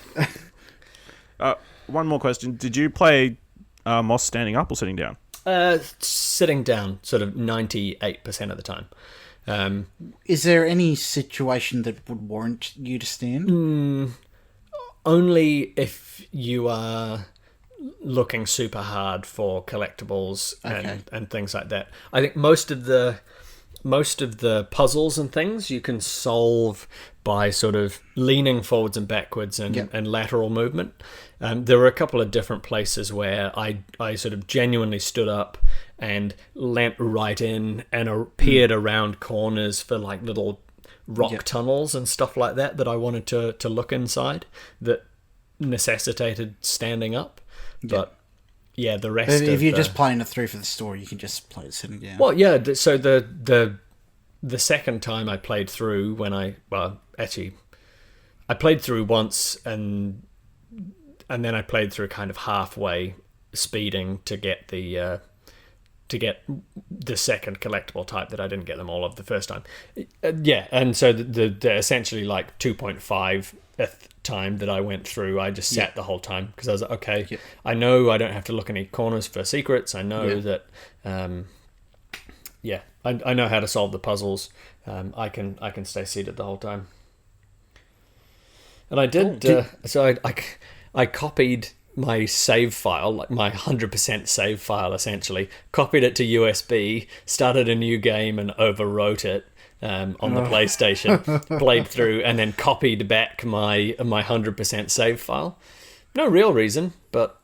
One more question. Did you play Moss standing up or sitting down? Sitting down, sort of 98% of the time. Is there any situation that would warrant you to stand? Only if you are looking super hard for collectibles and things like that. I think most of the puzzles and things you can solve by sort of leaning forwards and backwards and lateral movement. There were a couple of different places where I sort of genuinely stood up and leant right in and peered around corners for like little rock tunnels and stuff like that I wanted to look inside that necessitated standing up. But yeah, the rest But if you're just playing it through for the story, you can just play it sitting down. Well, yeah, so the second time I played through I played through once and then I played through kind of halfway speeding to get the second collectible type that I didn't get them all of the first time. And so the essentially like 2.5th time that I went through, I just sat the whole time because I was like, okay, I know I don't have to look any corners for secrets. I know that, I know how to solve the puzzles. I can stay seated the whole time. And I did, so I copied my save file, like my 100% save file essentially, copied it to USB, started a new game and overwrote it on the PlayStation, played through, and then copied back my 100% save file. No real reason, but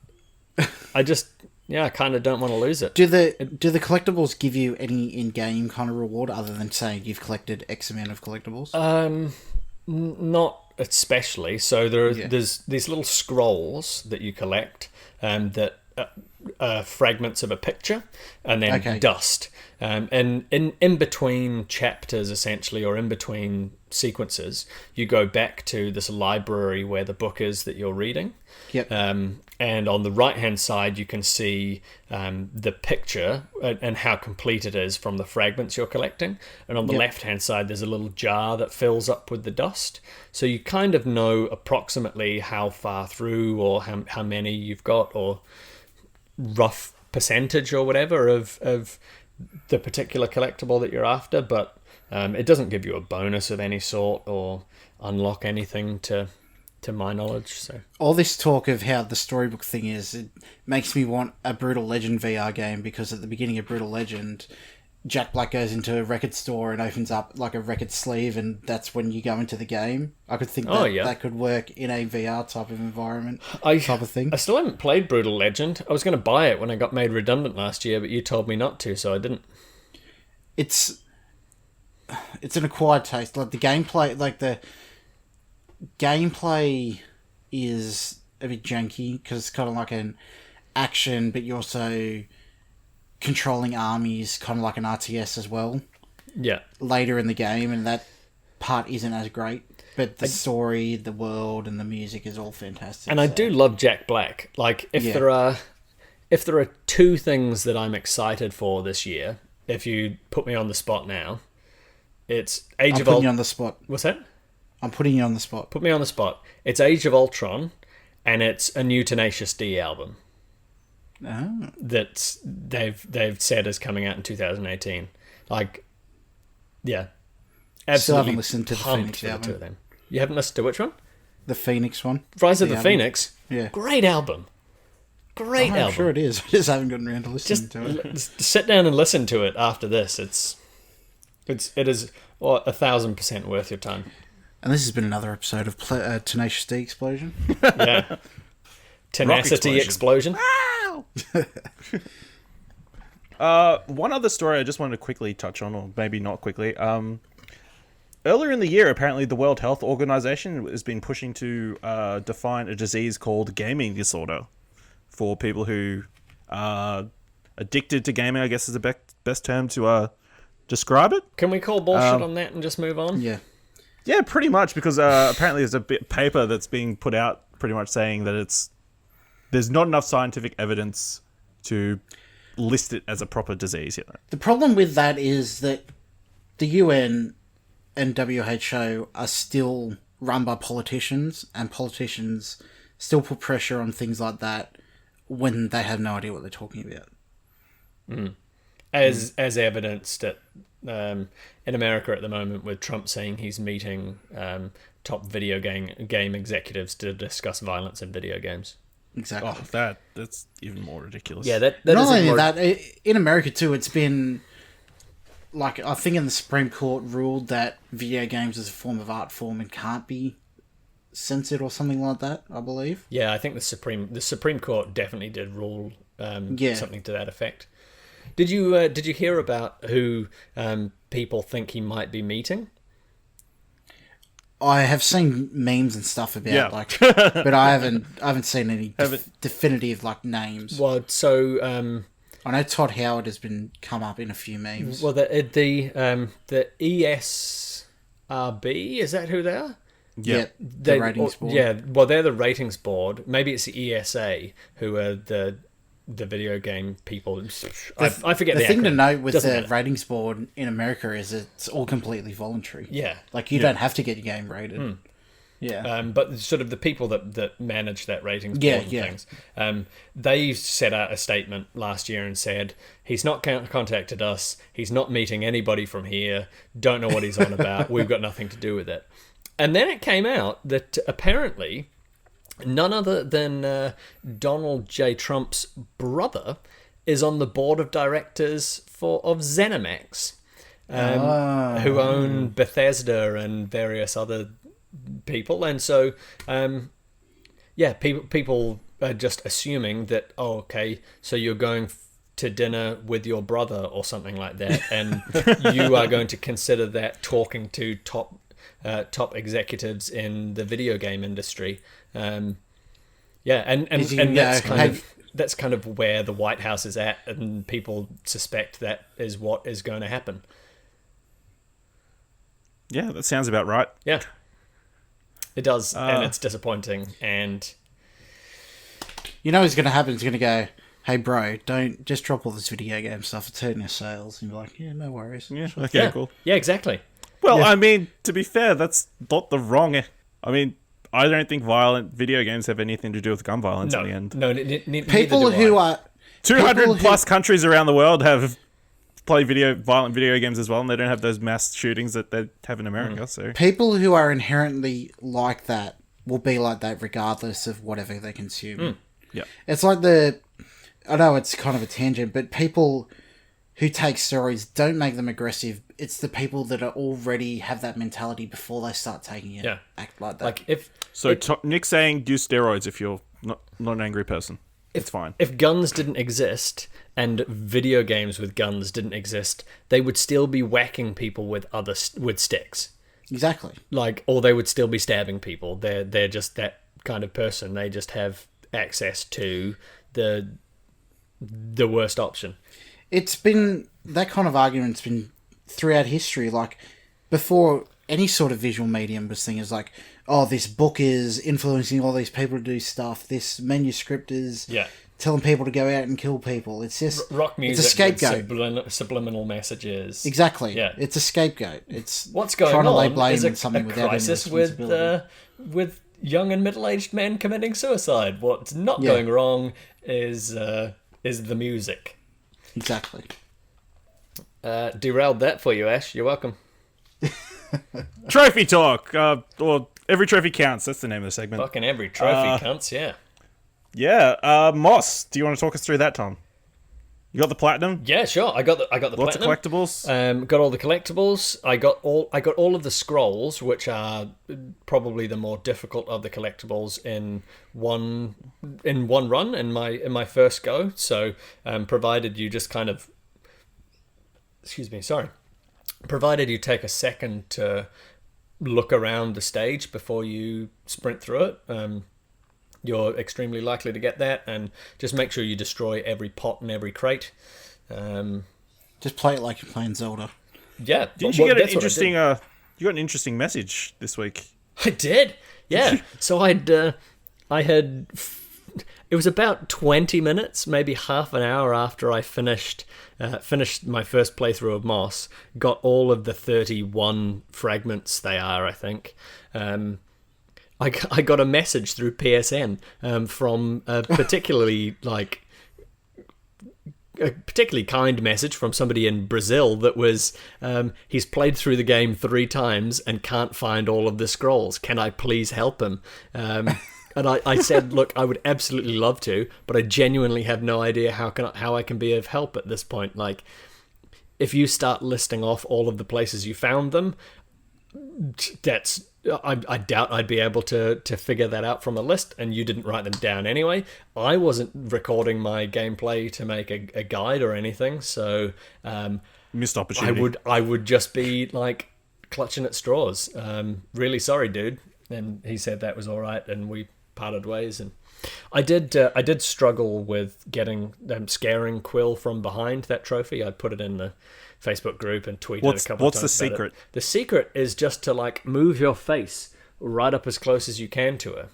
I just, I kind of don't want to lose it. Do the collectibles give you any in-game kind of reward other than saying you've collected X amount of collectibles? Not especially. So there's these little scrolls that you collect that fragments of a picture, and then dust. And in between chapters, essentially, or in between sequences, you go back to this library where the book is that you're reading. Yep. And on the right-hand side, you can see the picture and how complete it is from the fragments you're collecting. And on the left-hand side, there's a little jar that fills up with the dust. So you kind of know approximately how far through or how many you've got, or rough percentage or whatever of the particular collectible that you're after. But it doesn't give you a bonus of any sort or unlock anything to my knowledge. So all this talk of how the storybook thing is, it makes me want a Brutal Legend VR game, because at the beginning of Brutal Legend, Jack Black goes into a record store and opens up like a record sleeve, and that's when you go into the game. I could think that could work in a VR type of environment, type of thing. I still haven't played Brutal Legend. I was going to buy it when I got made redundant last year, but you told me not to, so I didn't. It's an acquired taste. Like the gameplay is a bit janky, because it's kind of like an action, but you're also controlling armies, kind of like an RTS as well. Yeah. Later in the game, and that part isn't as great. But the story, the world, and the music is all fantastic. And I do love Jack Black. Like, if there are two things that I'm excited for this year, if you put me on the spot now, it's Age of Ultron. I'm putting you on the spot. What's that? I'm putting you on the spot. Put me on the spot. It's Age of Ultron, and it's a new Tenacious D album. Oh. That they've said is coming out in 2018. Like, yeah, absolutely. Still haven't listened to the Phoenix for the album. two of them. You haven't listened to which one? The Phoenix one. Rise of the Phoenix. Yeah. Great album. Great album. I'm sure it is. I just haven't gotten around to listening to it. Sit down and listen to it after this. It is 1,000% worth your time. And this has been another episode of Tenacious D Explosion. Yeah. Tenacity explosion. One other story I just wanted to quickly touch on, or maybe not quickly. Earlier in the year, apparently the World Health Organization has been pushing to define a disease called gaming disorder for people who are addicted to gaming, I guess is the best term to describe it. Can we call bullshit on that and just move on? Yeah. Yeah, pretty much, because apparently there's a paper that's being put out pretty much saying that there's not enough scientific evidence to list it as a proper disease yet. The problem with that is that the UN and WHO are still run by politicians, and politicians still put pressure on things like that when they have no idea what they're talking about. Mm. As evidenced at in America at the moment, with Trump saying he's meeting top video game executives to discuss violence in video games. Exactly. Oh, that's even more ridiculous. Yeah, that not only that, in America too, it's been like, I think in the Supreme Court ruled that video games is a form of art form and can't be censored or something like that, I believe. Yeah, I think the Supreme Court definitely did rule something to that effect. Did you hear about who people think he might be meeting? I have seen memes and stuff about but I haven't seen any definitive like names. Well, so I know Todd Howard has been come up in a few memes. Well, the ESRB, is that who they are? Yeah, the ratings board. Yeah, well, they're the ratings board. Maybe it's the ESA who are the video game people. I forget the thing acronym. to note with Doesn't the matter. ratings board in America is it's all completely voluntary. Yeah. Like, you don't have to get your game rated. Mm. Yeah. But sort of the people that manage that ratings board and things, they set out a statement last year and said, he's not contacted us, he's not meeting anybody from here, don't know what he's on about, we've got nothing to do with it. And then it came out that apparently none other than Donald J. Trump's brother is on the board of directors of ZeniMax, who own Bethesda and various other people. And so, people are just assuming that, oh, okay, so you're going to dinner with your brother or something like that, and you are going to consider that talking to top executives in the video game industry. And that's kind of... that's kind of where the White House is at, and people suspect that is what is going to happen. Yeah, that sounds about right. Yeah, it does, and it's disappointing. And you know what's going to happen? It's going to go, hey, bro, don't just drop all this video game stuff. It's hurting our sales. And you're like, yeah, no worries. Yeah, okay, cool. Yeah, exactly. Well, I mean, to be fair, that's not the wrong... I mean, I don't think violent video games have anything to do with gun violence in the end. No, people who are... 200 plus countries around the world have played violent video games as well, and they don't have those mass shootings that they have in America. So people who are inherently like that will be like that regardless of whatever they consume. Yeah, it's like I know it's kind of a tangent, but people who take steroids don't make them aggressive. It's the people that are already have that mentality before they start taking it. Yeah. Act like that. Like Nick's saying do steroids if you're not an angry person. It's fine. If guns didn't exist and video games with guns didn't exist, they would still be whacking people with sticks. Exactly. Or they would still be stabbing people. They're just that kind of person. They just have access to the worst option. It's been that kind of argument's been throughout history. Like before any sort of visual medium was seen as like, oh, this book is influencing all these people to do stuff. This manuscript is telling people to go out and kill people. It's just rock music. It's a scapegoat. With subliminal messages. Exactly. Yeah. It's a scapegoat. It's what's going trying on. To lay blame is on something a crisis with young and middle-aged men committing suicide. What's not going wrong is the music. Exactly. Derailed that for you, Ash. You're welcome. Trophy talk, or every trophy counts. That's the name of the segment. Fucking every trophy counts. Yeah. Yeah. Moss, do you want to talk us through that, Tom? You got the platinum? Yeah, sure. I got the Lots platinum. of collectibles. Got all the collectibles. I got all of the scrolls, which are probably the more difficult of the collectibles in one run in my first go. So, provided you just kind of, provided you take a second to look around the stage before you sprint through it, you're extremely likely to get that. And just make sure you destroy every pot and every crate. Just play it like you're playing Zelda. Yeah. Didn't you get an interesting? You got an interesting message this week. I did. Yeah. So I had. It was about 20 minutes, maybe half an hour after I finished my first playthrough of Moss. Got all of the 31 fragments they are, I think. I got a message through PSN from a particularly kind message from somebody in Brazil that was, he's played through the game 3 times and can't find all of the scrolls. Can I please help him? And I said, look, I would absolutely love to, but I genuinely have no idea how I can be of help at this point. Like, if you start listing off all of the places you found them, I doubt I'd be able to figure that out from a list, and you didn't write them down anyway. I wasn't recording my gameplay to make a guide or anything, so missed opportunity. I would just be like clutching at straws. Really sorry, dude. And he said that was all right, and we parted ways. And I did struggle with getting scaring Quill from behind that trophy. I put it in the Facebook group and tweeted a couple of times. What's the secret? The secret is just to move your face right up as close as you can to her.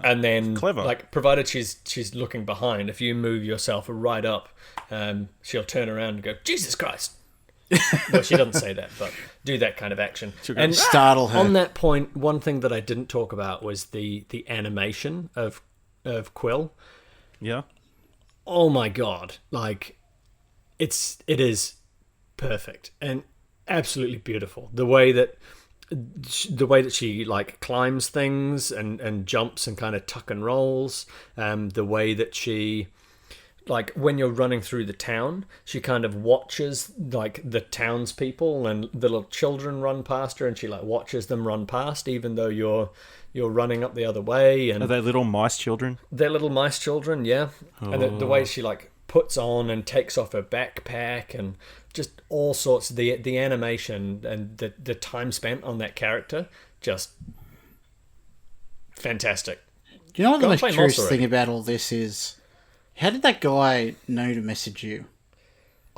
And then clever. Provided she's looking behind, if you move yourself right up, she'll turn around and go, Jesus Christ. Well, she doesn't say that, but do that kind of action and startle her. On that point, one thing that I didn't talk about was the animation of Quill. Yeah. Oh my god! It is perfect and absolutely beautiful. The way that she climbs things and jumps and kind of tuck and rolls. The way that she. When you're running through the town, she kind of watches the townspeople and the little children run past her, and she watches them run past, even though you're running up the other way. And are they little mice children? They're little mice children, yeah. Oh. And the way she puts on and takes off her backpack and just all sorts of the animation and the time spent on that character, just fantastic. Do you know what the Go most play curious Moss thing already. about all this is? How did that guy know to message you?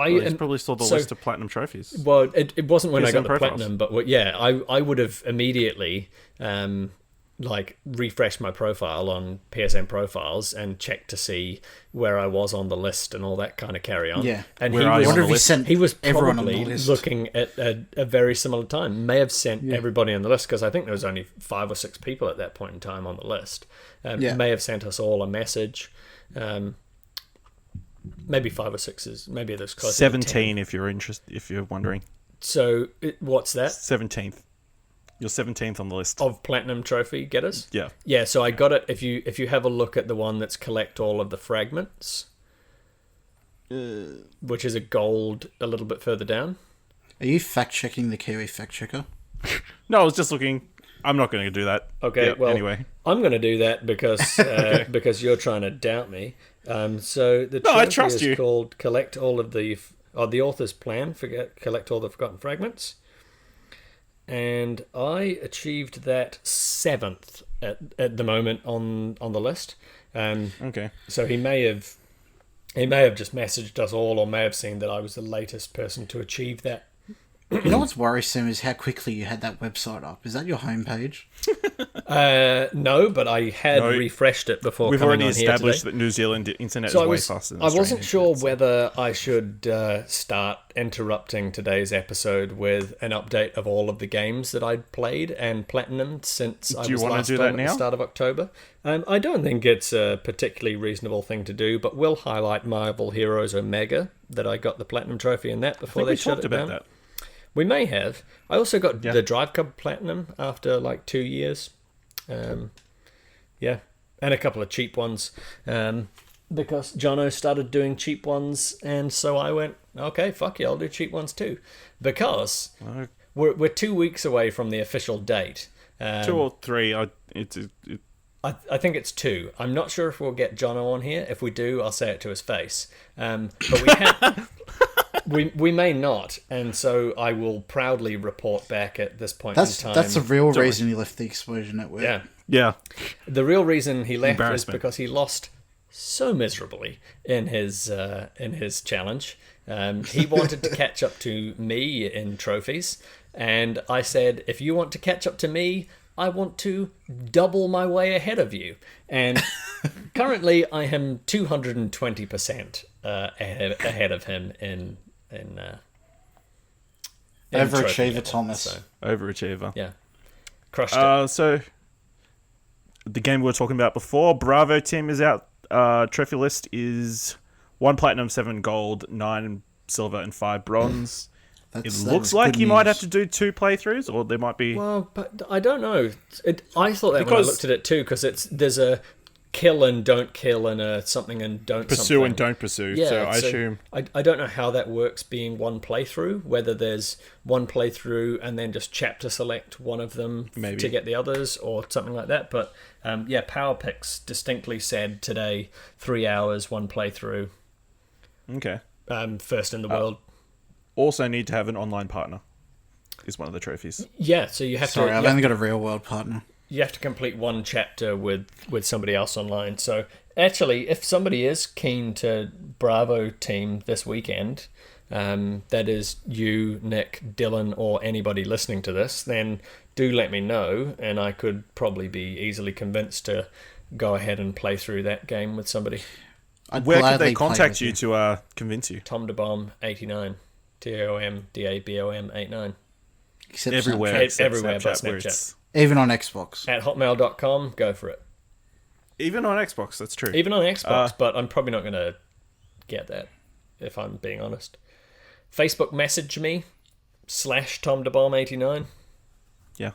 He's probably saw the so- list of platinum trophies. Well, it wasn't when I got PSN the profiles. platinum, but I would have immediately refreshed my profile on PSN profiles and checked to see where I was on the list and all that kind of carry on. Yeah. And Where he are was you on the wonder if he list? sent he was everyone on the probably list. looking at a very similar time. May have sent everybody on the list because I think there was only 5 or 6 people at that point in time on the list. Yeah. May have sent us all a message. Maybe 5 or 6 is maybe there's close. 17, if you're interested, if you're wondering. So what's that 17th. You're 17th on the list. of platinum trophy getters? Yeah. Yeah, so I got it. If you have a look at the one that's collect all of the fragments, which is a gold a little bit further down. Are you fact checking the Kiwi fact checker? No, I was just looking. I'm not going to do that. Okay, Yeah, well, anyway. I'm going to do that because because you're trying to doubt me. So the No, I trophy trust is you. called collect all of the author's plan. Collect all the forgotten fragments. And I achieved that 7th at the moment on the list. Okay. So he may have just messaged us all, or may have seen that I was the latest person to achieve that. You know what's worrisome is how quickly you had that website up. Is that your homepage? No, but I had No. refreshed it before We've coming already on here established today. that New Zealand internet So is way faster than I wasn't Australian sure internet. whether I should start interrupting today's episode with an update of all of the games that I'd played and platinumed since I Do you was wanna last do on that at the now? start of October. I don't think it's a particularly reasonable thing to do, but we'll highlight Marvel Heroes Omega that I got the platinum trophy in that I before think they we shut talked it about down. that. We may have. I also got Yeah. the Drive Club Platinum after like 2 years. Yeah, and a couple of cheap ones. Because Jono started doing cheap ones, and so I went, okay, fuck yeah, I'll do cheap ones too. Because we're 2 weeks away from the official date. 2 or 3. I think it's 2. I'm not sure if we'll get Jono on here. If we do, I'll say it to his face. But we have... We may not, and so I will proudly report back at this point in time. That's the real reason you left the Explosion Network. Yeah. yeah. The real reason he left is Embarrassment. because he lost so miserably in his challenge. He wanted to catch up to me in trophies, and I said, if you want to catch up to me, I want to double my way ahead of you. And currently, I am 220% ahead of him in Overachiever trophy level. Thomas. So, Overachiever. yeah, crushed it. So, the game we were talking about before, Bravo team is out. Trophy list is 1 platinum, 7 gold, 9 silver, and 5 bronze. It That looks was like good you might news. have to do 2 playthroughs, or there might be... Well, but I don't know. I thought that when I Because- looked at it too, because there's a kill and don't kill and a something and don't pursue something. and don't pursue. Yeah, so I assume... I don't know how that works being one playthrough, whether there's one playthrough and then just chapter select one of them Maybe. to get the others or something like that. But yeah, PowerPix distinctly said today 3 hours, one playthrough, Okay. first in the world. Also need to have an online partner, is one of the trophies. Yeah, so you have Sorry, to... I've only got a real world partner. You have to complete one chapter with somebody else online. So actually, if somebody is keen to Bravo team this weekend, that is you, Nick, Dylan, or anybody listening to this, then do let me know, and I could probably be easily convinced to go ahead and play through that game with somebody. I'd Where could gladly they play contact with you to convince you? Tom DeBomb 89, TOMDABOM 89 Except Everywhere. Snapchat. except everywhere but Snapchat, where Snapchat. it's- Even on Xbox. at hotmail.com. Go for it. Even on Xbox, that's true. Even on Xbox, but I'm probably not going to get that, if I'm being honest. Facebook message me, /TomDeBomb89. Yeah.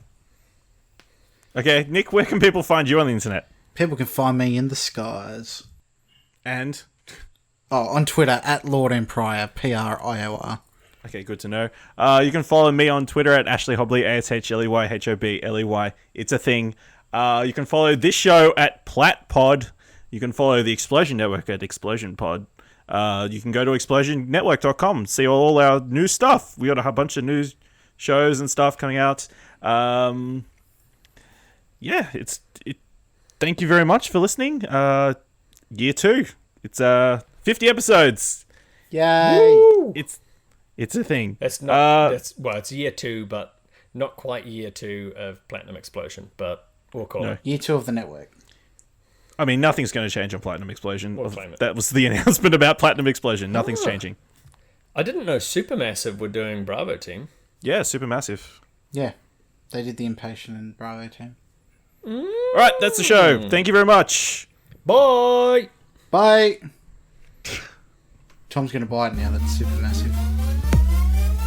Okay, Nick, where can people find you on the internet? People can find me in the skies. And... Oh, on Twitter, at Lord and Prior, PRIOR. Okay, good to know. You can follow me on Twitter at Ashley Hobley, ASHLEY, It's a thing. You can follow this show at PlatPod. You can follow the Explosion Network at Explosion Pod. You can go to explosionnetwork.com, see all our new stuff. We got a bunch of new shows and stuff coming out. Yeah, thank you very much for listening. Year 2. It's 50 episodes. Yay! Woo! It's a thing. It's not. It's year 2, but not quite year 2 of Platinum Explosion. But we'll call it year 2 of the network. I mean, nothing's going to change on Platinum Explosion. We'll claim it. That was the announcement about Platinum Explosion. Nothing's changing. I didn't know Supermassive were doing Bravo Team. Yeah, Supermassive. Yeah, they did the Impatient and Bravo team. All right, that's the show. Thank you very much. Bye. Bye. Tom's going to buy it now. That's Supermassive.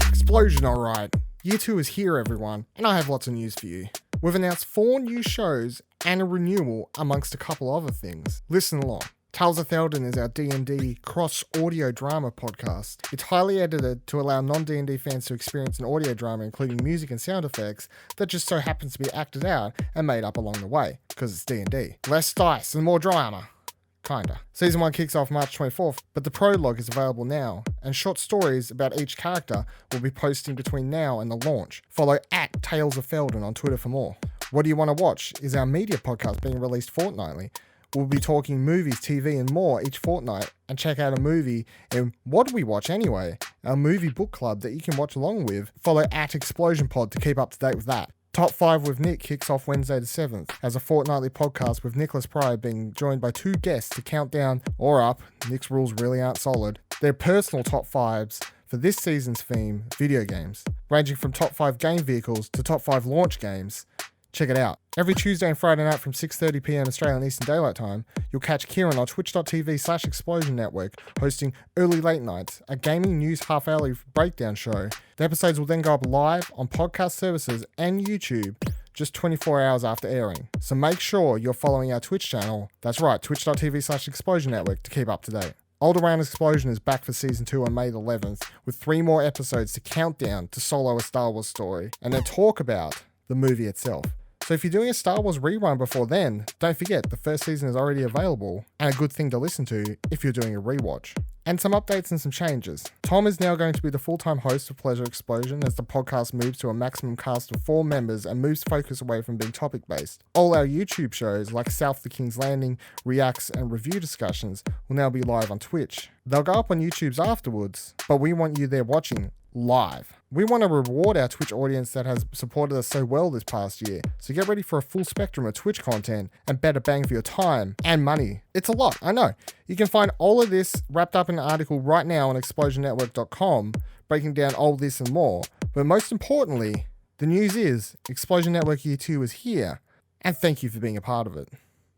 Explosion, alright. Year 2 is here, everyone, and I have lots of news for you. We've announced 4 new shows and a renewal amongst a couple other things. Listen along. Tales of Theldon is our D&D cross-audio drama podcast. It's highly edited to allow non-D&D fans to experience an audio drama including music and sound effects that just so happens to be acted out and made up along the way, because it's D&D. Less dice and more drama. Kinda. Season 1 kicks off March 24th, but the prologue is available now, and short stories about each character will be posting between now and the launch. Follow at Tales of Theldon on Twitter for more. What Do You Want to Watch is our media podcast being released fortnightly. We'll be talking movies, TV, and more each fortnight, and check out a movie in What Do We Watch Anyway, our movie book club that you can watch along with. Follow at Explosion Pod to keep up to date with that. Top 5 with Nick kicks off Wednesday the 7th as a fortnightly podcast with Nicholas Pryor being joined by 2 guests to count down or up. Nick's rules really aren't solid. Their personal top 5s for this season's theme, video games, ranging from top 5 game vehicles to top 5 launch games. Check it out. Every Tuesday and Friday night from 6:30 p.m. Australian Eastern Daylight Time, you'll catch Ciaran on twitch.tv/Explosion Network hosting Early Late Nights, a gaming news half-hourly breakdown show. The episodes will then go up live on podcast services and YouTube just 24 hours after airing. So make sure you're following our Twitch channel. That's right, twitch.tv/Explosion Network to keep up to date. All Around Explosion is back for Season 2 on May the 11th with 3 more episodes to count down to solo a Star Wars story and then talk about the movie itself. So if you're doing a Star Wars rerun before then, don't forget the first season is already available and a good thing to listen to if you're doing a rewatch. And some updates and some changes. Tom is now going to be the full-time host of Pleasure Explosion as the podcast moves to a maximum cast of 4 members and moves focus away from being topic-based. All our YouTube shows like South the King's Landing, Reacts and Review Discussions will now be live on Twitch. They'll go up on YouTube's afterwards, but we want you there watching live. We want to reward our Twitch audience that has supported us so well this past year, so get ready for a full spectrum of Twitch content and better bang for your time and money. It's a lot, I know. You can find all of this wrapped up in an article right now on explosionnetwork.com, breaking down all this and more. But most importantly, the news is Explosion Network Year 2 is here, and thank you for being a part of it.